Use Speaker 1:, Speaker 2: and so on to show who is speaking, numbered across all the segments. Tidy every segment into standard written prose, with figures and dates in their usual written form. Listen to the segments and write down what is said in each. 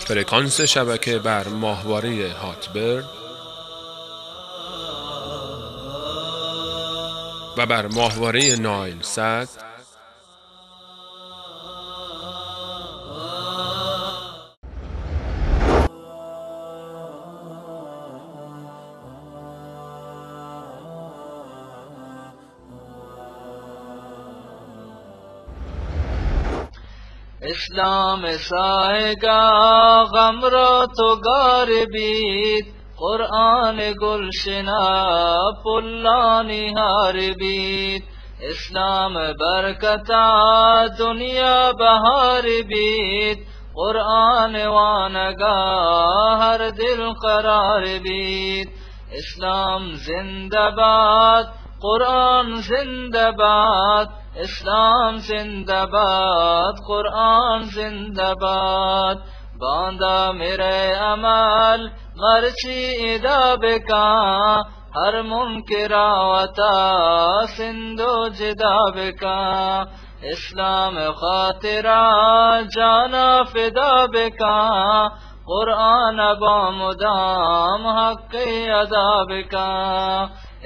Speaker 1: فرکانس شبکه بر ماهواره هاتبرد و بر ماهواره نایل سات
Speaker 2: اسلام سایگاه غم را تو گاربید، قرآن گلشنا پلانی هاربید. اسلام برکتا دنیا بهار بید، قرآن وانگاه هر دل قرار بید. اسلام زنده باد، قرآن زنده باد، اسلام زنده باد، قرآن زنده باد. باندا میرے عمل مرچی ادا بکا، ہر منکر آوتا سندو جدا بکا. اسلام خاطرہ جانا فدا بکا، قرآن با مدام حق ادا بکا.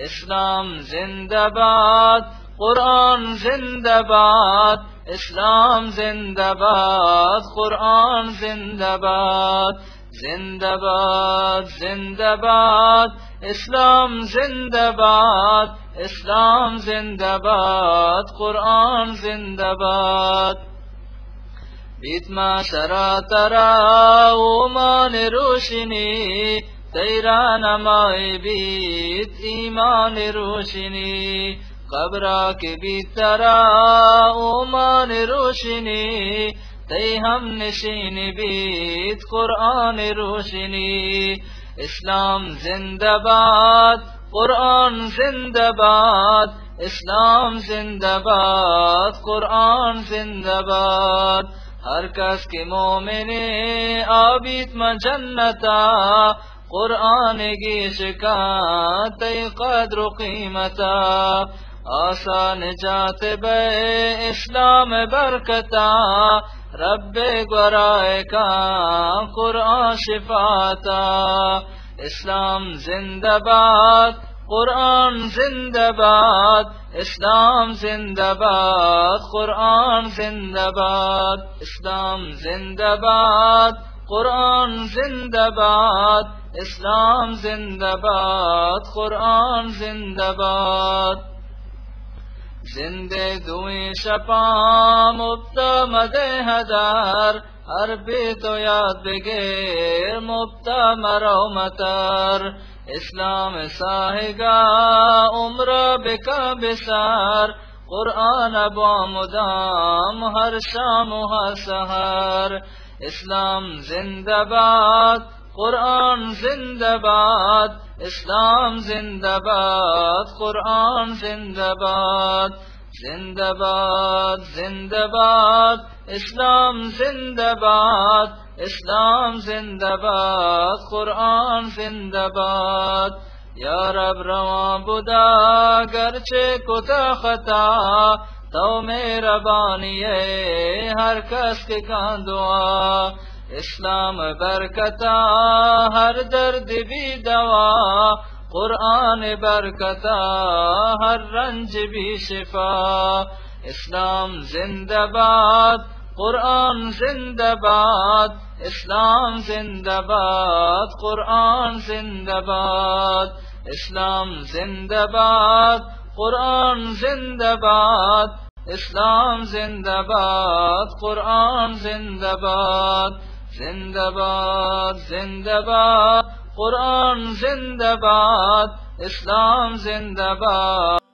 Speaker 2: اسلام زندہ باد، قرآن زندہ باد، اسلام زندہ باد، قرآن زندہ باد. زندہ باد زندہ باد، اسلام زندہ باد، اسلام زندہ باد، قرآن زندہ باد. بیت معاشرہ ترا ایمان روشنی، تیرا نمائی بیت ایمان روشنی. قبرہ کے بیت ترا ایمان روشنی، تی ہم نشین بیت قرآن روشنی. اسلام زندہ باد، قرآن زندہ باد، اسلام زندہ باد، قرآن زندہ باد. ہر کس کے مومنے آبیت میں جنتا، قرآن گیش کا تی قدر و قیمتا. آسان جات بے اسلام برکتا، رب گورائے کا قرآن شفاتا. اسلام زندہ باد، قرآن زندہ باد، اسلام زندہ باد، قرآن زندہ باد. اسلام زندہ باد، قرآن زندہ باد، اسلام زندہ باد، قرآن زندہ باد. زندے دوئیں شپاں مبتا مدے ہدار، ہر بے تو یاد بگیر مبتا مرو متر. اسلام ساہگا عمر بکا بسار، قرآن با مدام ہر شام و ہر سحر. اسلام زندہ باد، قرآن زندہ باد، اسلام زندہ باد، قرآن زندہ باد. زندہ باد زندہ باد، اسلام زندہ باد، اسلام زندہ باد، قرآن زندہ باد. یا رب رواں بدا گرچہ کتا خطا، تو میرا بانی ہے ہر کس کے کان دعا. اسلام برکتا ہر درد بھی دوا، قرآن برکتا ہر رنج بھی شفا. اسلام زندہ باد، قرآن زندہ باد، اسلام زندہ باد، قرآن زندہ باد. اسلام زندہ باد، قرآن زندہ باد، اسلام زندہ باد، قرآن زندہ باد. زندہ باد زندہ باد، قرآن زندہ باد، اسلام زندہ باد.